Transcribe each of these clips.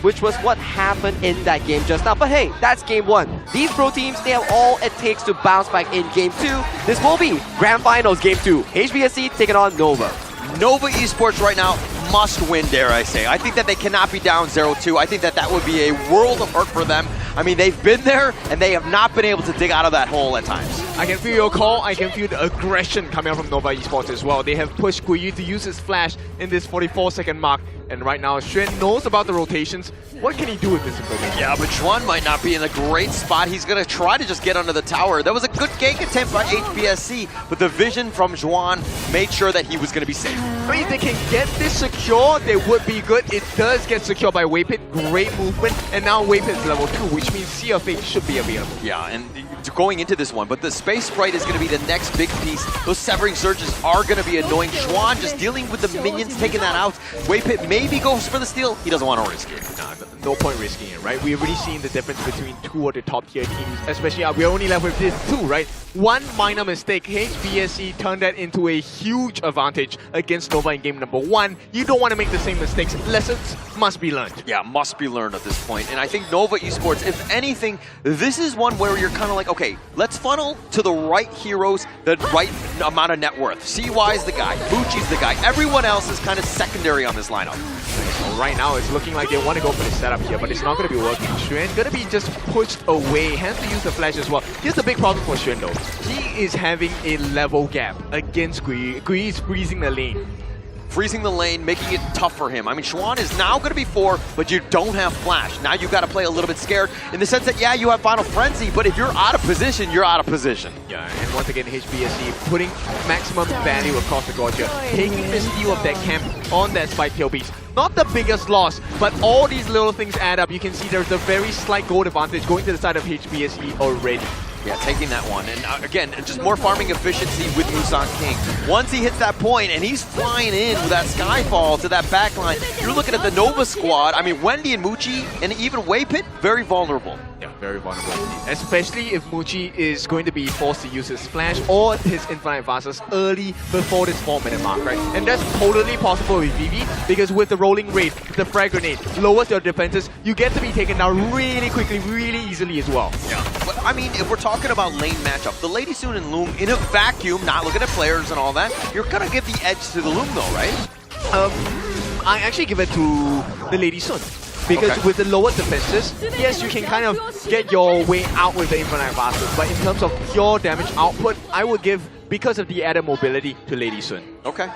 which was what happened in that game just now. But hey, that's game one. These pro teams, they have all it takes to bounce back in game two. This will be Grand Finals game two. HBSC taking on Nova. Nova Esports right now must win, dare I say. I think that they cannot be down 0-2. I think that that would be a world of hurt for them. I mean, they've been there, and they have not been able to dig out of that hole at times. I can feel your call. I can feel the aggression coming out from Nova Esports as well. They have pushed Guiyu to use his flash in this 44-second mark. And right now, Xuan knows about the rotations. What can he do with this information? Yeah, but Juan might not be in a great spot. He's going to try to just get under the tower. That was a good gank attempt by HBSC, but the vision from Juan made sure that he was going to be safe. I mean, if they can get this secure, they would be good. It does get secure by Waypit. Great movement. And now Waypit's level 2, which means Sea of Fate should be available. Yeah, and going into this one, but the Space Sprite is going to be the next big piece. Those Severing Surges are going to be annoying. Xuan just dealing with the minions, taking that out. Waypit maybe goes for the steal. He doesn't want to risk it. Nah, no point risking it, right? We've already seen the difference between two of the top tier teams, especially we're only left with this two, right? One minor mistake, HBSC turned that into a huge advantage against Nova in game number one. You don't want to make the same mistakes. Lessons must be learned. Yeah, must be learned at this point. And I think Nova Esports, if anything, this is one where you're kind of like, okay, let's funnel to the right heroes, the right amount of net worth. CY's the guy, Bucci's the guy. Everyone else is kind of secondary on this lineup. So right now, it's looking like they want to go for the setup here, but it's not going to be working. Xuan going to be just pushed away, has to use the flash as well. Here's the big problem for Xuan though. He is having a level gap against Guiyu. Guiyu is freezing the lane. Freezing the lane, making it tough for him. I mean, Xuan is now going to be 4, but you don't have Flash. Now you've got to play a little bit scared in the sense that, yeah, you have Final Frenzy, but if you're out of position, you're out of position. Yeah, and once again, HBSC putting maximum value across the board here, taking the steal of that camp on that Spike Tail Beast. Not the biggest loss, but all these little things add up. You can see there's a very slight gold advantage going to the side of HBSC already. Yeah, taking that one. And again, just more farming efficiency with Musang King. Once he hits that point and he's flying in with that Skyfall to that backline, you're looking at the Nova squad. I mean, Wendy and Muchi and even Waypit, very vulnerable. Yeah, very vulnerable indeed. Especially if Muchi is going to be forced to use his flash or his infinite advances early before this 4-minute mark, right? And that's totally possible with Vivi because with the rolling raid, the frag grenade lowers your defenses. You get to be taken down really quickly, really easily as well. Yeah, but I mean, if we're talking about lane matchup, the Lady Soon and Loom in a vacuum, not looking at players and all that, you're gonna give the edge to the Loom though, right? I actually give it to the Lady Sun. Because with the lower defenses, yes, you can kind of get your way out with the infinite advances, but in terms of pure damage output, I would give, because of the added mobility, to Lady Sun. Okay,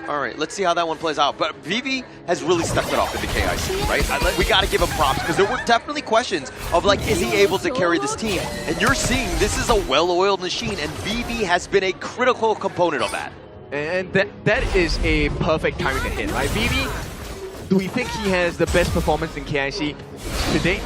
all right. Let's see how that one plays out. But Vivi has really stepped it up in the KIC, right? We got to give him props because there were definitely questions of like, is he able to carry this team? And you're seeing this is a well-oiled machine, and Vivi has been a critical component of that. And that is a perfect timing to hit, right? Vivi, do we think he has the best performance in KIC today?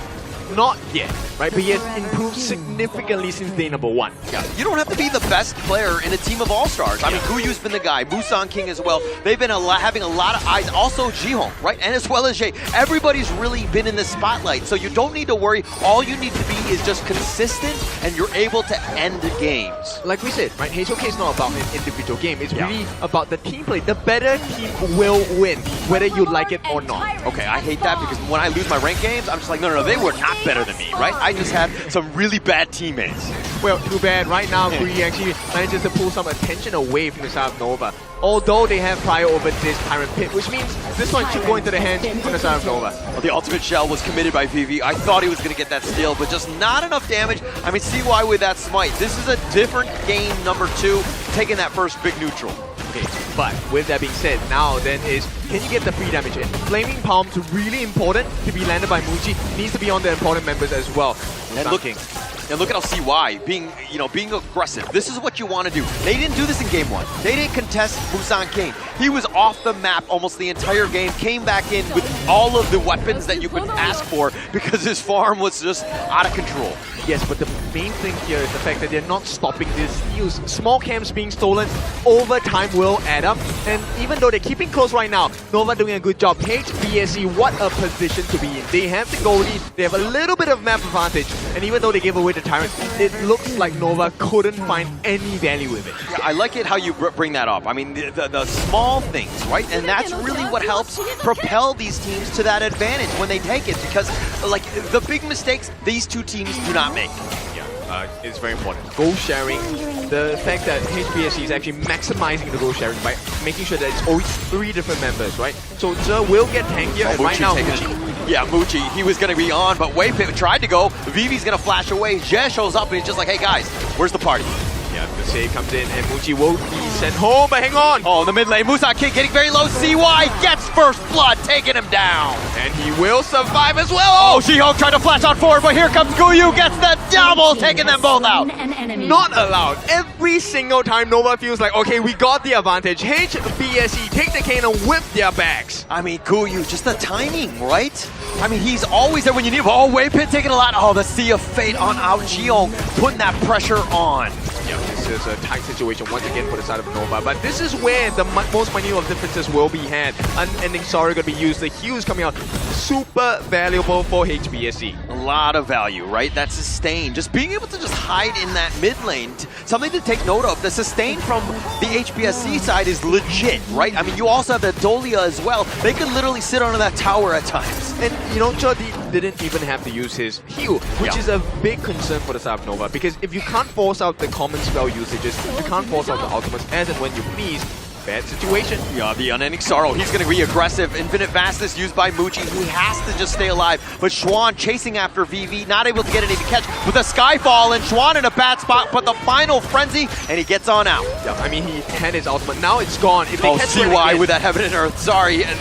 Not yet, right? But he has improved significantly since day number 1. Yeah, you don't have to be the best player in a team of all-stars. I mean, Guyu's been the guy, Musang King as well. They've been having a lot of eyes. Also Jihong, right? And as well as Jay. Everybody's really been in the spotlight, so you don't need to worry. All you need to be is just consistent, and you're able to end games. Like we said, right? HOK is not about an individual game. It's really about the team play. The better team will win, whether you like it or not. Okay, I hate that because when I lose my ranked games, I'm just like, no, they were not better than me, right? I just had some really bad teammates. Well, too bad. Right now, Guiyu actually manages to pull some attention away from the side of Nova. Although they have prior over this Tyrant Pit, which means this one should go into the hands on the side of Nova. Well, the ultimate shell was committed by Vivi. I thought he was going to get that steal, but just not enough damage. I mean, CY with that smite. This is a different game number 2, taking that first big neutral. Okay, but with that being said, now then is, can you get the free damage in? Flaming Palms really important to be landed by Muchi. Needs to be on the important members as well. And look at how CY being aggressive. This is what you want to do. They didn't do this in game 1. They didn't contest Musang King. He was off the map almost the entire game, came back in with all of the weapons that you could ask for because his farm was just out of control. Yes, but the main thing here is the fact that they're not stopping these steals. Small camps being stolen over time will add up. And even though they're keeping close right now, Nova doing a good job. HBSC, what a position to be in. They have the goalie, they have a little bit of map advantage, and even though they gave away the Tyrant, it looks like Nova couldn't find any value with it. Yeah, I like it how you bring that up. I mean, the small things, right? And that's really what helps propel these teams to that advantage when they take it, because like the big mistakes these two teams do not make. It's very important. Goal sharing, the fact that HBSC is actually maximizing the goal sharing by making sure that it's always 3 different members, right? So Zhe will get tankier, and right now Muji. Yeah, Muji, he was going to be on, but Waypit tried to go. Vivi's going to flash away. Zhe shows up and he's just like, hey guys, where's the party? Yeah, the save comes in and Muji will be sent home, but hang on! Oh, in the mid lane, Musang King getting very low. CY gets first blood, taking him down. And he will survive as well! Oh, Jihong tried to flash on forward, but here comes Guyu, gets the double, taking them both out. Not allowed. Every single time Nova feels like, okay, we got the advantage. HBSC take the cane and whip their backs. I mean, Guyu, just the timing, right? I mean, he's always there when you need him. Oh, Waypit taking a lot. Oh, the Sea of Fate on out. Jihong putting that pressure on. Yeah, this is a tight situation once again for the side of Nova, but this is where the most minute of differences will be had. Unending Sorrow going to be used, the heals coming out, super valuable for HBSC. A lot of value, right? That sustain, just being able to just hide in that mid lane, something to take note of. The sustain from the HBSC side is legit, right? I mean, you also have the Dolia as well. They can literally sit under that tower at times. And you know, Jody didn't even have to use his heal, which is a big concern for the side of Nova, because if you can't force out the common spell usages, you can't force out the ultimates as and when you please, bad situation. Yeah, the Unending Sorrow, he's going to be aggressive. Infinite Vastness used by Muji. He has to just stay alive. But Xuan chasing after VV, not able to get any to catch with a Skyfall, and Xuan in a bad spot, but the final Frenzy, and he gets on out. Yeah, I mean, he had his ultimate. Now it's gone. If they catch CY with that Heaven and Earth, sorry. And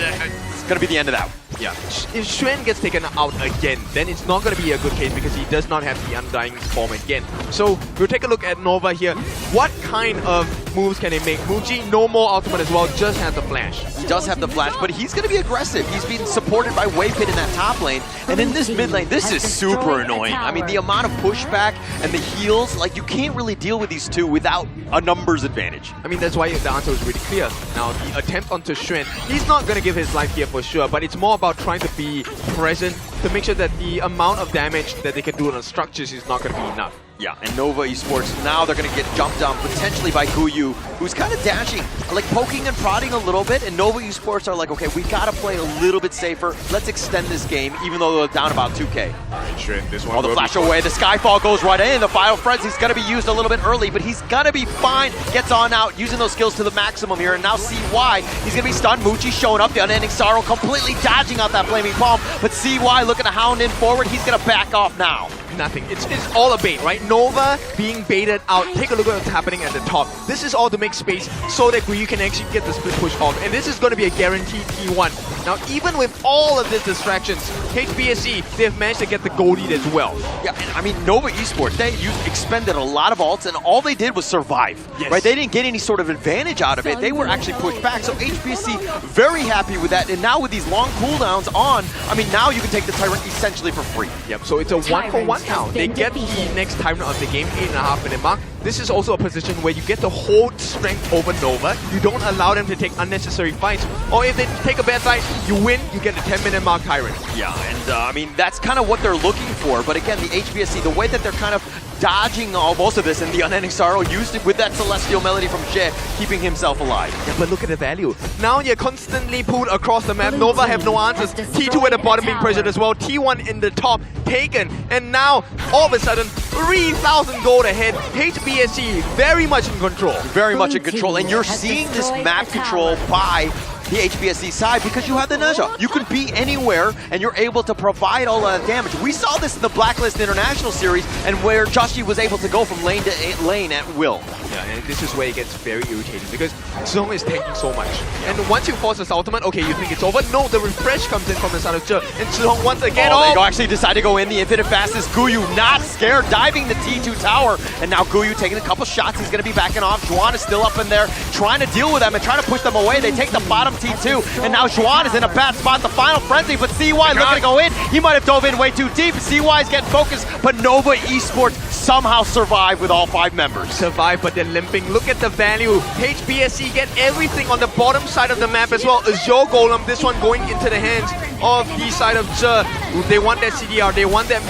it's going to be the end of that. Yeah, if Xuan gets taken out again, then it's not going to be a good case because he does not have the Undying form again. So we'll take a look at Nova here. What kind of moves can they make? Muji, no more ultimate as well, just has the flash. He does have the flash, but he's going to be aggressive. He's being supported by Waypit in that top lane. And in this mid lane, this is super annoying. I mean, the amount of pushback and the heals, like, you can't really deal with these two without a numbers advantage. I mean, that's why the answer is really clear. Now, the attempt onto Xuan, he's not going to give his life here for sure, but it's more about trying to be present to make sure that the amount of damage that they can do on the structures is not going to be enough. Yeah, and Nova Esports, now they're going to get jumped on potentially by Guyu, who's kind of dashing, like poking and prodding a little bit, and Nova Esports are like, okay, we got to play a little bit safer. Let's extend this game, even though they're down about 2K. Xuan, this one. Oh, the flash away, the Skyfall goes right in, the Final Frenzy's going to be used a little bit early, but he's going to be fine. Gets on out, using those skills to the maximum here, and now CY, he's going to be stunned. Muji showing up, the Unending Sorrow completely dodging out that Flaming Palm, but CY looking to hound in forward, he's going to back off now. Nothing. It's all a bait, right? Nova being baited out. Take a look at what's happening at the top. This is all to make space so that you can actually get the split push off. And this is going to be a guaranteed T1. Now, even with all of these distractions, HBSC, they've managed to get the gold lead as well. Yeah, and I mean, Nova Esports, they expended a lot of ults, and all they did was survive. Yes. Right? They didn't get any sort of advantage out of it. They were actually pushed back. So HBSC, very happy with that. And now with these long cooldowns on, I mean, now you can take the Tyrant essentially for free. Yep, so it's a 1-for-1 now. They get the next Tyrant of the game, 8.5 minute mark. This is also a position where you get to hold strength over Nova. You don't allow them to take unnecessary fights. Or if they take a bad fight, you win, you get the 10-minute mark Tyrant. Yeah, and I mean, that's kind of what they're looking for. But again, the HBSC, the way that they're kind of dodging most of this, and the Unending Sorrow used it with that Celestial Melody from Zhe, keeping himself alive. Yeah, but look at the value. Now you're constantly pulled across the map. Nova have no answers. T2 at the bottom being pressured as well. T1 in the top taken. And now, all of a sudden, 3,000 gold ahead. HBSC very much in control. Very much in control. And you're seeing this map control by the HBSC side because you have the Ne-Zha. You can be anywhere and you're able to provide all that damage. We saw this in the Blacklist International Series and where Joshi was able to go from lane to lane at will. Yeah, and this is where it gets very irritating because Zhong is tanking so much. And once you force this ultimate, okay, you think it's over. No, the refresh comes in from the side of Zhe. And Zhong once again, they actually decide to go in. The Infinite Fastest, Guyu not scared, diving the T2 tower. And now Guyu taking a couple shots. He's going to be backing off. Xuan is still up in there, trying to deal with them and trying to push them away. They take the bottom T2. And now Xuan is in a bad spot, the Final Frenzy. But CY looking to go in. He might have dove in way too deep. CY is getting focused. But Nova Esports somehow survive with all 5 members. Survive, but they're limping. Look at the value. HBSC get everything on the bottom side of the map as well. Azure Golem, this one going into the hands of the side of Zhe. They want that CDR, they want that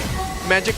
magic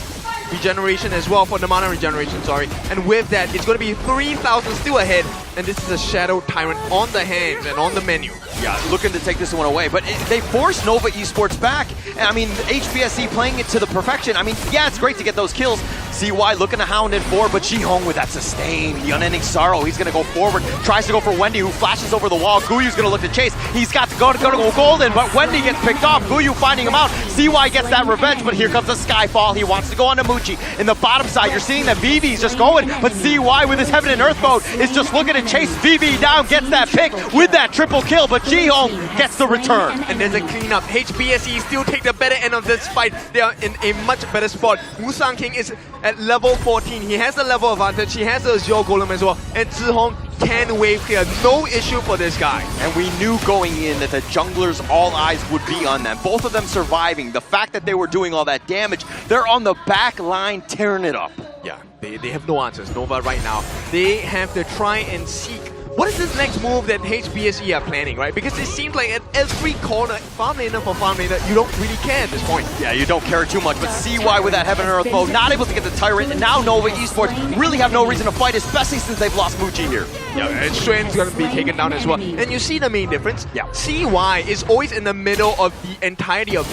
regeneration as well, for the mana regeneration, sorry. And with that, it's going to be 3,000 still ahead. And this is a Shadow Tyrant on the hands and on the menu. Yeah, looking to take this one away, but they forced Nova Esports back. And I mean, HBSC playing it to the perfection. I mean, yeah, it's great to get those kills. CY looking to hound in 4, but Jihong with that sustain, the unending sorrow. He's going to go forward, tries to go for Wendy, who flashes over the wall. Guyu's going to look to chase. He's got to go golden, but Wendy gets picked off. Guyu finding him out. CY gets that revenge, but here comes the Skyfall. He wants to go on to Muchi. In the bottom side, you're seeing that Vivi's just going, but CY with his Heaven and Earth mode is just looking to chase Vivi down, gets that pick with that triple kill, but Jihong gets the return. And there's a cleanup. HBSE still take the better end of this fight. They are in a much better spot. Musang King is at level 14. He has the level advantage. He has the Azure Golem as well. And Zihong can wave clear. No issue for this guy. And we knew going in that the junglers, all eyes would be on them. Both of them surviving. The fact that they were doing all that damage, they're on the back line tearing it up. Yeah, they have no answers. Nova right now, they have to try and seek what is this next move that HBSE are planning, right? Because it seems like at every corner, farm laner for farm laner, you don't really care at this point. Yeah, you don't care too much, but CY with that Heaven and Earth mode, not able to get the Tyrant, and now Nova Esports really have no reason to fight, especially since they've lost Muji here. Yeah, and Xuan's gonna be taken down as well. And you see the main difference? Yeah. CY is always in the middle of the entirety of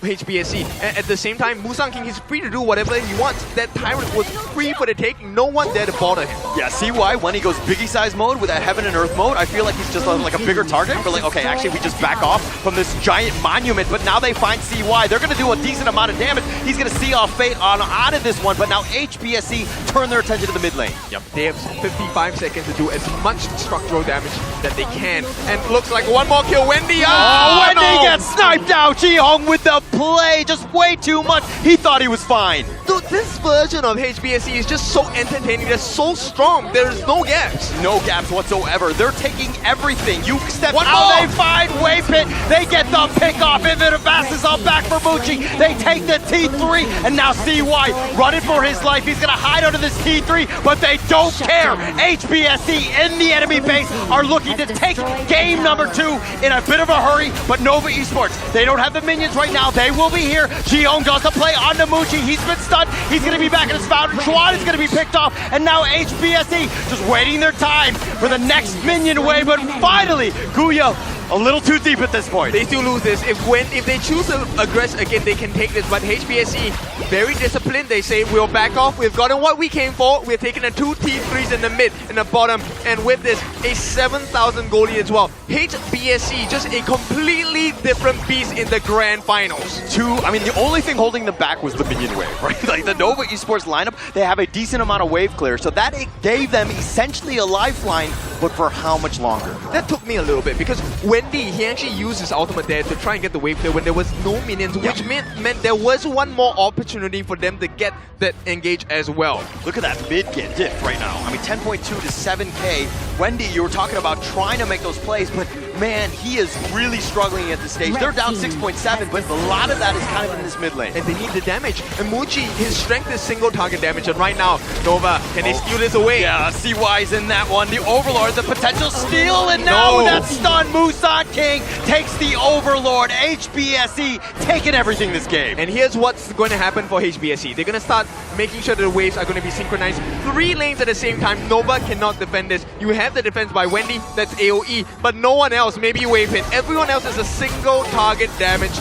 HBSE. And at the same time, Musang King is free to do whatever he wants. That Tyrant was free for the take, no one there to bother him. Yeah, CY, when he goes Biggie size mode with that Heaven and Earth mode, I feel like he's just like a bigger target. We're like, okay, actually we just back off from this giant monument, but now they find CY. They're gonna do a decent amount of damage. He's gonna see off Fate out of this one, but now HBSE turn their attention to the mid lane. Yep, they have 55 seconds to do as much structural damage that they can. And looks like one more kill, Wendy. Wendy gets sniped out. Jihong with the play, just way too much. He thought he was fine. Dude, this version of HBSE is just so entertaining. They're so strong. There's no gaps. No gaps whatsoever. They're taking everything. You step One out, more. they find Wave Pit. They get the pick off. Invitivast is on back for Muchi. They take the T3, and now CY running for his life. He's gonna hide under this T3, but they don't care. HBSE in the enemy base are looking to take game number 2 in a bit of a hurry, but Nova Esports, they don't have the minions right now. They will be here. Jihong does the play on Muchi. He's been stunned. He's gonna be back in his fountain. Chuan is gonna be picked off, and now HBSE just waiting their time for the next minion wave, but finally, Guya a little too deep at this point. They still lose this. If they choose to aggress again, they can take this. But HBSE, very disciplined. They say, we'll back off. We've gotten what we came for. We're taking the 2 T3s in the mid and the bottom. And with this, a 7,000 goalie as well. HBSE, just a completely different beast in the grand finals. I mean, the only thing holding them back was the minion wave, right? Like the Nova Esports lineup, they have a decent amount of wave clear. So that it gave them essentially a lifeline, but for how much longer? That took me a little bit because Wendy, he actually used his ultimate there to try and get the wave clear when there was no minions, which meant there was one more opportunity for them to get that engage as well. Look at that mid get diff right now. I mean, 10.2 to 7K. Wendy, you were talking about trying to make those plays, but man, he is really struggling at this stage. They're down 6.7, but a lot of that is kind of in this mid lane. And they need the damage. And Muchi, his strength is single target damage. And right now, Nova, can they steal this away? Yeah, CY's in that one. The Overlord, the potential steal, and now with that stun, Musang King takes the Overlord. HBSE taking everything this game. And here's what's going to happen for HBSE. They're going to start making sure that the waves are going to be synchronized. 3 lanes at the same time. Nova cannot defend this. You have the defense by Wendy, that's AoE, but no one else, maybe Wave Hit. Everyone else is a single target damage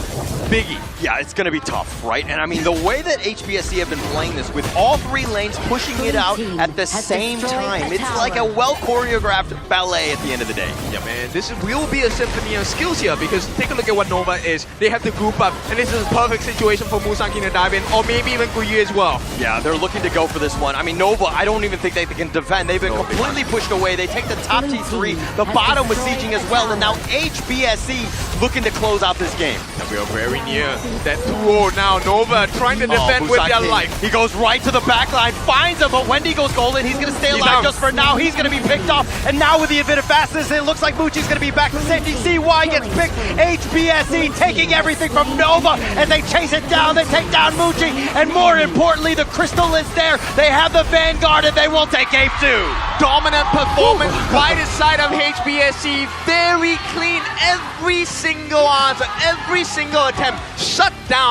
biggie. Yeah, it's going to be tough, right? And I mean, the way that HBSE have been playing this with all 3 lanes pushing it out at the same time, it's like a well-choreographed ballet at the end of the day. Yeah, man, this will be a symphony of skills here because take a look at what Nova is. They have to group up, and this is a perfect situation for Musang King to dive in, or maybe even Guyu as well. Yeah, they're looking to go for this one. I mean, Nova, I don't even think they can defend. They've been completely pushed away. They take the top T3, the bottom was sieging as well, and now HBSE looking to close out this game. And we are very near that 2-0 now. Nova trying to defend with their life. He goes right to the back line, finds him, but Wendy goes golden. He's going to stay alive just for now. He's going to be picked off, and now with the Infinite Fastness, it looks like Muchi's going to be back to safety. CY gets picked. HBSE taking everything from Nova as they chase it down. They take down Muchi, and more importantly, the Crystal is there. They have the Vanguard, and they will take game 2. Dominant performance by the side of HBSE. Very clean. Every single answer, every single attempt shut down.